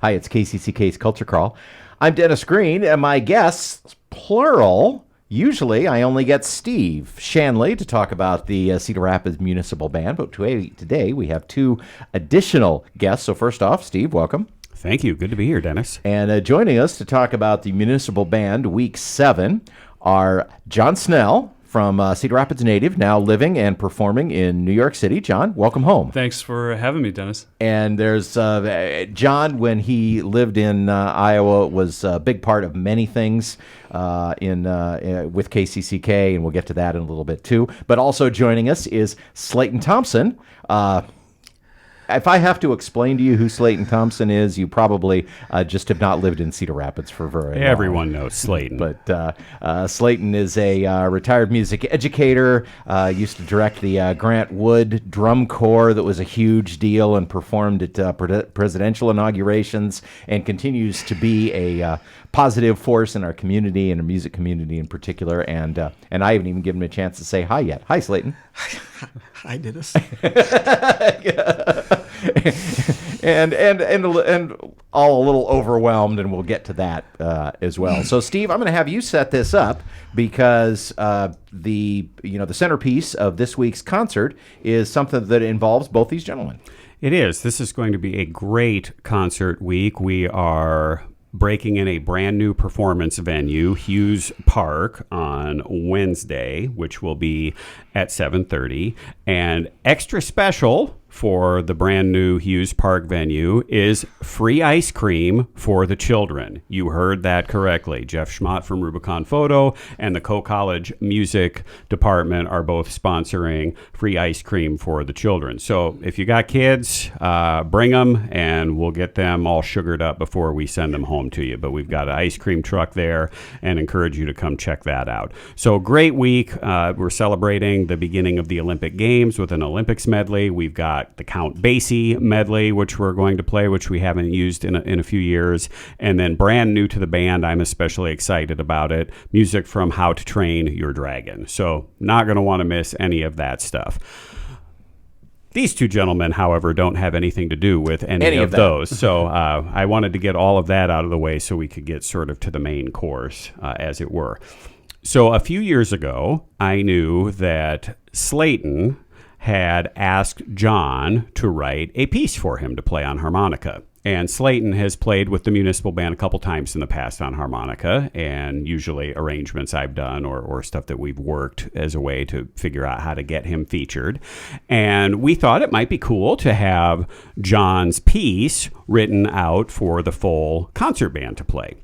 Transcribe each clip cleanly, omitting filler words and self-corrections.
Hi, it's KCCK's Culture Crawl. I'm Dennis Green, and my guests, plural, usually I only get Steve Shanley to talk about the Cedar Rapids Municipal Band, but today we have two additional guests. So first off, Steve, welcome. Thank you. Good to be here, Dennis. And joining us to talk about the Municipal Band Week 7 are Jon Snell, from Cedar Rapids native, now living and performing in New York City. John, welcome home. Thanks for having me, Dennis. And there's John, when he lived in Iowa, was a big part of many things with KCCK, and we'll get to that in a little bit too. But also joining us is Slayton Thompson. If I have to explain to you who Slayton Thompson is, you probably just have not lived in Cedar Rapids for very long. Everyone knows Slayton. But Slayton is a retired music educator, used to direct the Grant Wood Drum Corps that was a huge deal and performed at presidential inaugurations, and continues to be a positive force in our community and our music community in particular. And I haven't even given him a chance to say hi yet. Hi, Slayton. Hi, Dennis. and all a little overwhelmed, and we'll get to that as well. So, Steve, I'm going to have you set this up because the centerpiece of this week's concert is something that involves both these gentlemen. It is. This is going to be a great concert week. We are breaking in a brand new performance venue, Hughes Park, on Wednesday, which will be at 7:30. And extra special for the brand new Hughes Park venue is free ice cream for the children. You heard that correctly. Jeff Schmott from Rubicon Photo and the Co-College Music Department are both sponsoring free ice cream for the children. So if you got kids, bring them, and we'll get them all sugared up before we send them home to you. But we've got an ice cream truck there, and encourage you to come check that out. So great week. We're celebrating the beginning of the Olympic Games with an Olympics medley. We've got the Count Basie medley, which we're going to play, which we haven't used in a few years. And then brand new to the band, I'm especially excited about it, music from How to Train Your Dragon. So not going to want to miss any of that stuff. These two gentlemen, however, don't have anything to do with any of those. So I wanted to get all of that out of the way so we could get sort of to the main course, as it were. So a few years ago, I knew that Slayton had asked John to write a piece for him to play on harmonica. And Slayton has played with the Municipal Band a couple times in the past on harmonica, and usually arrangements I've done or stuff that we've worked as a way to figure out how to get him featured. And we thought it might be cool to have John's piece written out for the full concert band to play.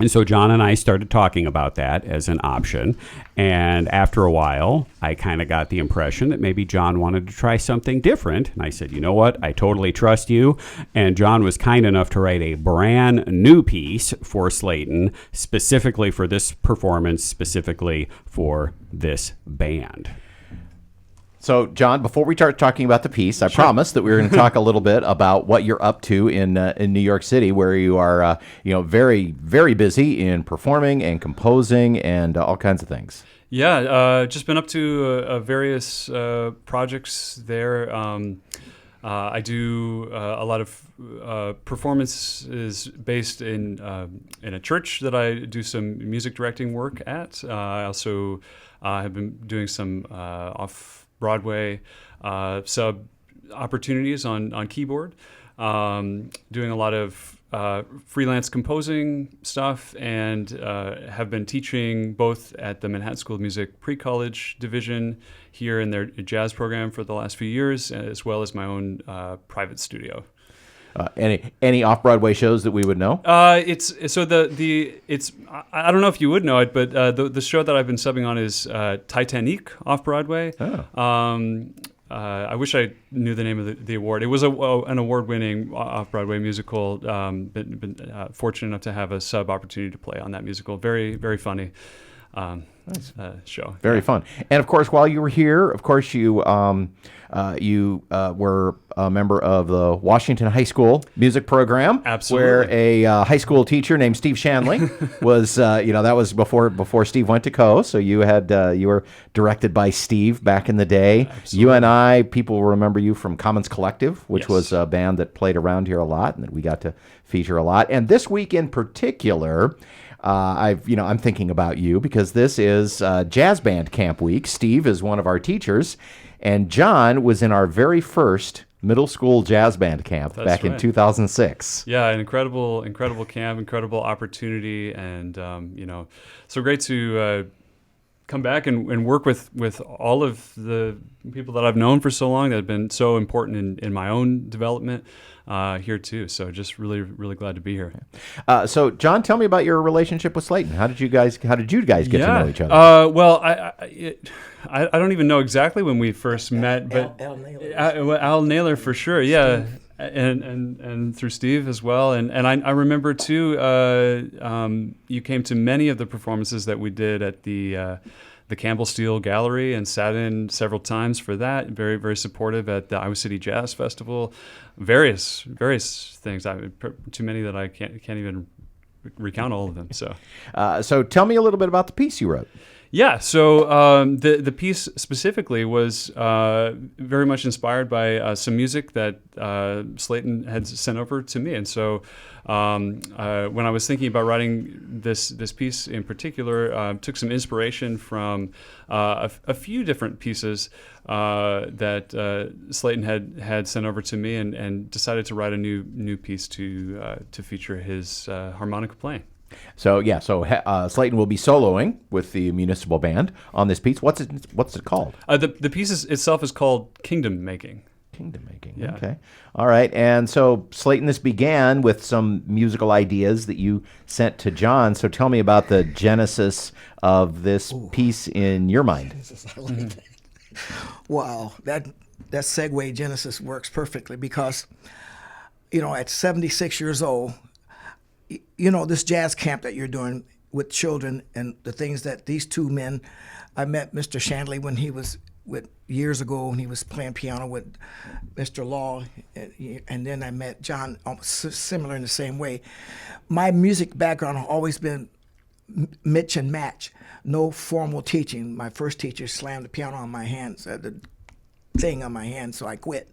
And so John and I started talking about that as an option. And after a while, I kind of got the impression that maybe John wanted to try something different. And I said, you know what? I totally trust you. And John was kind enough to write a brand new piece for Slayton, specifically for this performance, specifically for this band. So, John, before we start talking about the piece, I promised that we were going to talk a little bit about what you're up to in New York City, where you are, very, very busy in performing and composing and all kinds of things. Yeah, just been up to various projects there. I do a lot of performances based in a church that I do some music directing work at. I also have been doing some off-Broadway sub opportunities on keyboard, doing a lot of freelance composing stuff, and have been teaching both at the Manhattan School of Music pre-college division here in their jazz program for the last few years, as well as my own private studio. Any off-Broadway shows that we would know? It's I don't know if you would know it, but the show that I've been subbing on is Titanic off Broadway. Oh. I wish I knew the name of the award. It was an award-winning off-Broadway musical. Been fortunate enough to have a sub opportunity to play on that musical. Very, very funny. show. Very fun. And of course, while you were here, of course, you were a member of the Washington High School music program. Absolutely. Where a high school teacher named Steve Shanley was, that was before Steve went to Co. So you were directed by Steve back in the day. Absolutely. You and I, people remember you from Commons Collective, which Yes. was a band that played around here a lot and that we got to feature a lot. And this week in particular, I'm thinking about you because this is Jazz Band Camp Week. Steve is one of our teachers, and Jon was in our very first middle school jazz band camp back in 2006. Yeah, an incredible camp, incredible opportunity, and so great to come back and work with all of the people that I've known for so long that have been so important in my own development here too. So just really, really glad to be here. So Jon, tell me about your relationship with Slayton. How did you guys get to know each other? Well, I don't even know exactly when we first met, but Al Naylor for sure. Yeah. And through Steve as well. And I remember too, you came to many of the performances that we did at the Campbell Steele Gallery and sat in several times for that. Very, very supportive at the Iowa City Jazz Festival. Various things. Too many that I can't even recount all of them. So tell me a little bit about the piece you wrote. Yeah, so the piece specifically was very much inspired by some music that Slayton had sent over to me, and so when I was thinking about writing this piece in particular, took some inspiration from a few different pieces that Slayton had sent over to me, and decided to write a new piece to feature his harmonica playing. So Slayton will be soloing with the municipal band on this piece. What's it called? The piece itself is called Kingdom Making. Kingdom Making. Yeah. Okay. All right. And so Slayton, this began with some musical ideas that you sent to Jon. So tell me about the genesis of this piece in your mind. Wow, that segue Genesis works perfectly because, at 76 years old, this jazz camp that you're doing with children and the things that these two men, I met Mr. Shanley when he was years ago when he was playing piano with Mr. Law, and then I met Jon similar in the same way. My music background has always been mix and match, no formal teaching. My first teacher slammed the piano on my hands, the thing on my hand, so I quit.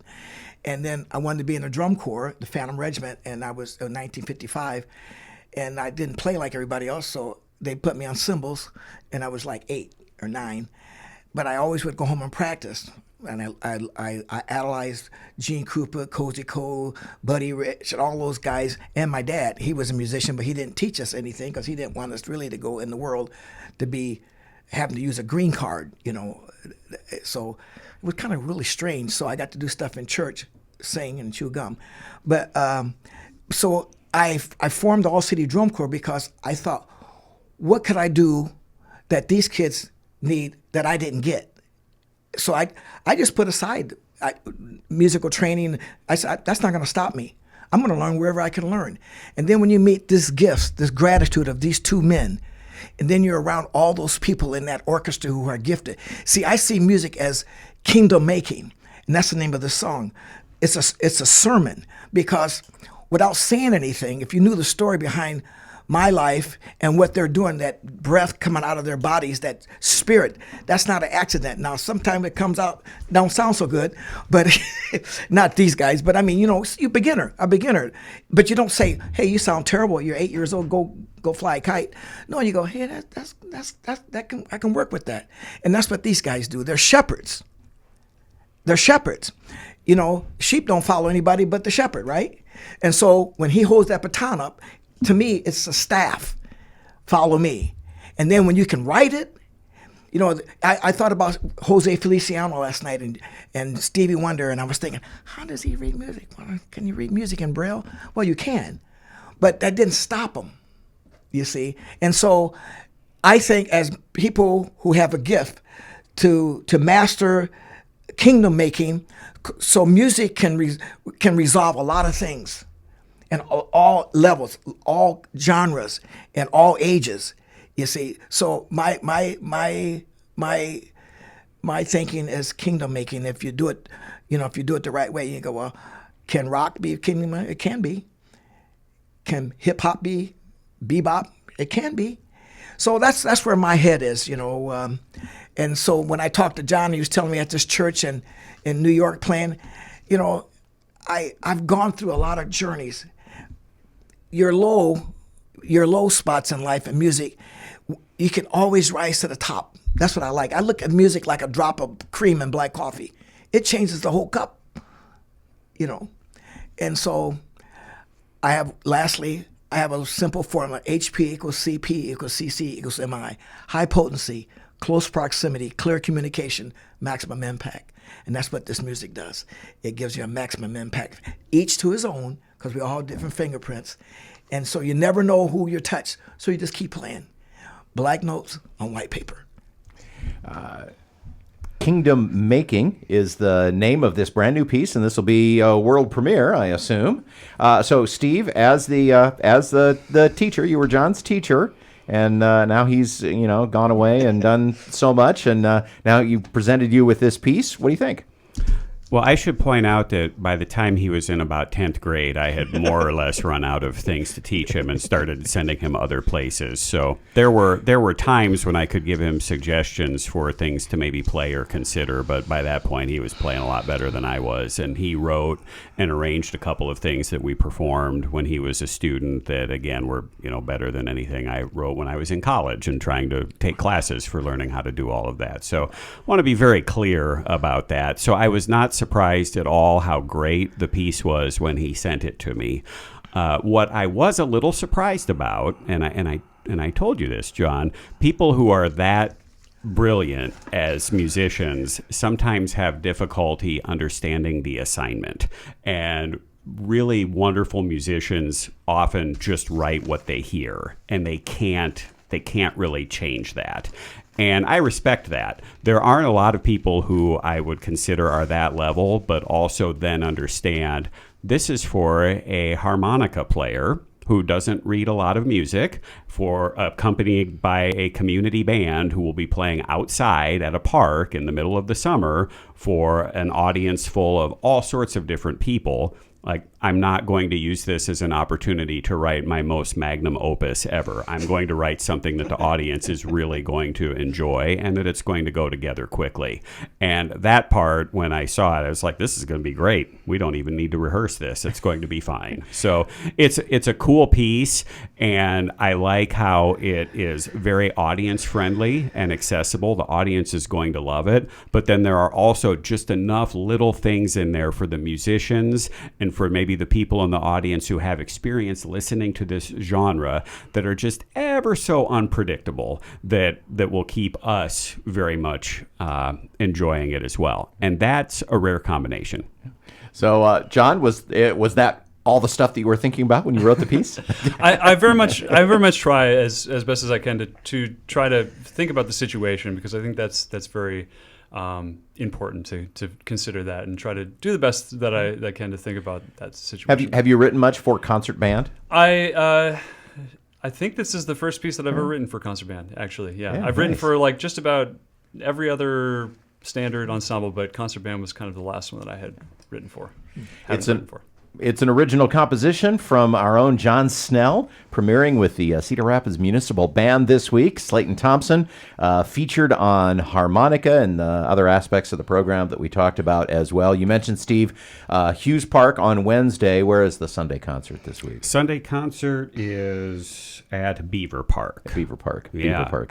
And then I wanted to be in a drum corps, the Phantom Regiment, and I was in 1955, and I didn't play like everybody else, so they put me on cymbals, and I was like 8 or 9. But I always would go home and practice, and I idolized Gene Krupa, Cozy Cole, Buddy Rich, and all those guys, and my dad. He was a musician, but he didn't teach us anything because he didn't want us really to go in the world to be having to use a green card, So it was kind of really strange. So I got to do stuff in church, sing and chew gum. But so I formed the All City Drum Corps because I thought, what could I do that these kids need that I didn't get? So I just put aside musical training. I said, that's not going to stop me. I'm going to learn wherever I can learn. And then when you meet this gift, this gratitude of these two men, and then you're around all those people in that orchestra who are gifted. See, I see music as kingdom making, and that's the name of the song. It's a sermon, because without saying anything, if you knew the story behind my life and what they're doing, that breath coming out of their bodies, that spirit, that's not an accident. Now, sometimes it comes out, don't sound so good, but not these guys, but I mean, you're a beginner, but you don't say, hey, you sound terrible, you're 8 years old, go fly a kite. No, you go, hey, I can work with that. And that's what these guys do. They're shepherds. Sheep don't follow anybody but the shepherd, right? And so when he holds that baton up, to me, it's a staff. Follow me. And then when you can write it, I thought about Jose Feliciano last night and Stevie Wonder, and I was thinking, how does he read music? Well, can you read music in Braille? Well, you can. But that didn't stop him, you see? And so I think as people who have a gift to master kingdom making, so music can resolve a lot of things. And all levels, all genres, and all ages. You see, so my thinking is kingdom making. If you do it, if you do it the right way, you go, well, can rock be kingdom? It can be. Can hip hop be bebop? It can be. So that's where my head is, And so when I talked to John, he was telling me at this church in New York playing, I've gone through a lot of journeys. Your low spots in life and music, you can always rise to the top. That's what I like. I look at music like a drop of cream in black coffee. It changes the whole cup, And so I have a simple formula. HP equals CP equals CC equals MI. High potency, close proximity, clear communication, maximum impact. And that's what this music does. It gives you a maximum impact, each to his own, because we all have different fingerprints. And so you never know who you touch, so you just keep playing. Black notes on white paper. Kingdom Making is the name of this brand new piece, and this will be a world premiere, I assume. So, Steve, as the teacher, you were John's teacher, and now he's gone away and done so much, and now you presented you with this piece. What do you think? Well, I should point out that by the time he was in about 10th grade, I had more or less run out of things to teach him and started sending him other places. So there were times when I could give him suggestions for things to maybe play or consider, but by that point he was playing a lot better than I was. And he wrote and arranged a couple of things that we performed when he was a student that, again, were better than anything I wrote when I was in college and trying to take classes for learning how to do all of that. So I want to be very clear about that. So I was not surprised at all how great the piece was when he sent it to me. What I was a little surprised about, and I told you this, John, people who are that brilliant as musicians sometimes have difficulty understanding the assignment. And really wonderful musicians often just write what they hear, and they can't really change that. And I respect that. There aren't a lot of people who I would consider are that level, but also then understand this is for a harmonica player who doesn't read a lot of music, accompanied by a community band who will be playing outside at a park in the middle of the summer for an audience full of all sorts of different people. Like, I'm not going to use this as an opportunity to write my most magnum opus ever. I'm going to write something that the audience is really going to enjoy and that it's going to go together quickly. And that part, when I saw it, I was like, this is going to be great. We don't even need to rehearse this. It's going to be fine. So it's a cool piece, and I like how it is very audience friendly and accessible. The audience is going to love it. But then there are also just enough little things in there for the musicians and for maybe the people in the audience who have experience listening to this genre that are just ever so unpredictable that will keep us very much enjoying it as well. And that's a rare combination. So, John, was that all the stuff that you were thinking about when you wrote the piece? I very much try as best as I can to try to think about the situation, because I think that's very important to consider that and try to do the best that I can to think about that situation. Have you written much for concert band? I think this is the first piece that I've ever written for concert band, actually. Yeah, I've written for like just about every standard ensemble, but concert band was kind of the last one that I had written for. It's an original composition from our own Jon Snell, premiering with the Cedar Rapids Municipal Band this week. Slayton Thompson featured on harmonica and other aspects of the program that we talked about as well. You mentioned, Steve, Hughes Park on Wednesday. Where is the Sunday concert this week? Sunday concert is at Bever Park. Bever Park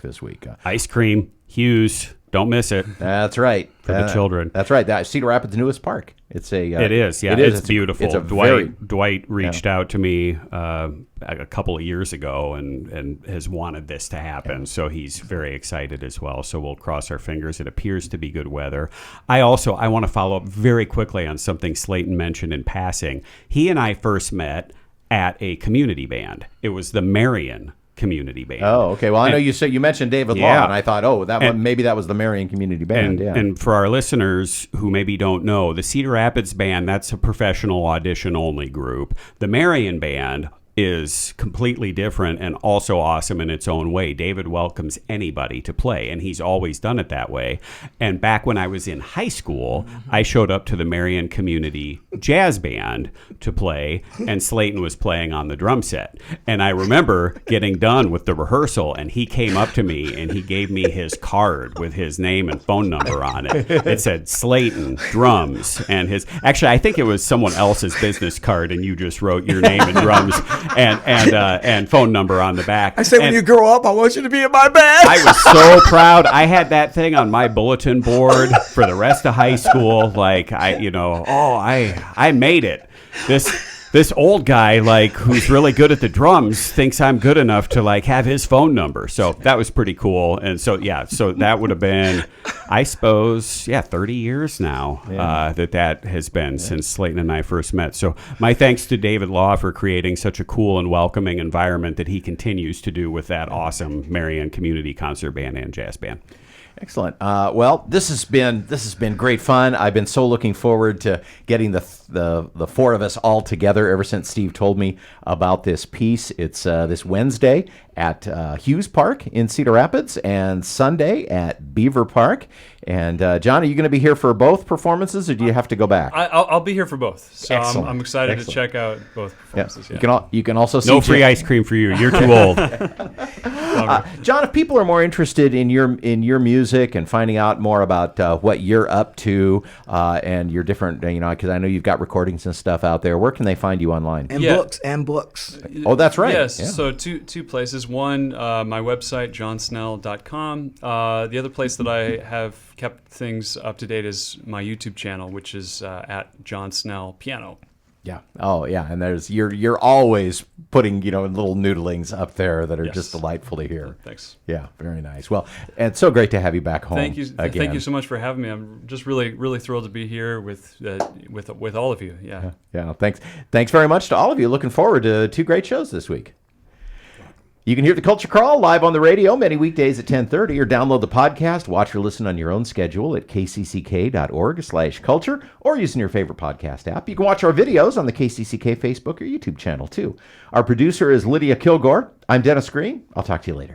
this week. Ice cream, Hughes. Don't miss it. That's right. For the children. That's right. Cedar Rapids' newest park. It is. Yeah, it's beautiful. Dwight reached out to me a couple of years ago and has wanted this to happen. Yeah. So he's very excited as well. So we'll cross our fingers. It appears to be good weather. I want to follow up very quickly on something Slayton mentioned in passing. He and I first met at a community band. It was the Marion Community Band. Oh, okay. Well, I know you mentioned David Law, and I thought, maybe that was the Marion Community Band. And for our listeners who maybe don't know, the Cedar Rapids Band, that's a professional audition-only group. The Marion Band is completely different and also awesome in its own way. David welcomes anybody to play, and he's always done it that way. And back when I was in high school, I showed up to the Marion Community Jazz Band to play, and Slayton was playing on the drum set. And I remember getting done with the rehearsal, and he came up to me and he gave me his card with his name and phone number on it. It said Slayton drums, and actually I think it was someone else's business card, and you just wrote your name and drums and phone number on the back. I said, when you grow up, I want you to be in my band. I was so proud. I had that thing on my bulletin board for the rest of high school. Like I made it. This old guy, like, who's really good at the drums, thinks I'm good enough to, like, have his phone number. So that was pretty cool. And so, yeah, so that would have been, I suppose, 30 years now that has been since Slayton and I first met. So my thanks to David Law for creating such a cool and welcoming environment that he continues to do with that awesome Marion Community Concert Band and Jazz Band. Excellent. Well, this has been great fun. I've been so looking forward to getting the four of us all together ever since Steve told me about this piece. It's this Wednesday at Hughes Park in Cedar Rapids and Sunday at Bever Park. And John, are you going to be here for both performances, or do you have to go back? I'll be here for both. So Excellent. I'm excited Excellent. to check out both performances. Yeah. Yeah. You can also see No free ice cream for you. You're too old. John, if people are more interested in your music and finding out more about what you're up to and your different, because I know you've got recordings and stuff out there, where can they find you online? And books. Oh, that's right. Yes. Yeah. So two places. One, my website, jonsnell.com. The other place that I have kept things up to date is my YouTube channel, which is at Jon Snell Piano. Yeah. Oh, yeah. And there's you're always putting little noodlings up there that are just delightful to hear. Thanks. Yeah. Very nice. Well, and it's so great to have you back home. Thank you. Again. Thank you so much for having me. I'm just really thrilled to be here with all of you. Yeah. Yeah. Thanks very much to all of you. Looking forward to two great shows this week. You can hear The Culture Crawl live on the radio many weekdays at 10:30, or download the podcast, watch or listen on your own schedule at kcck.org/culture, or using your favorite podcast app. You can watch our videos on the KCCK Facebook or YouTube channel, too. Our producer is Lydia Kilgore. I'm Dennis Green. I'll talk to you later.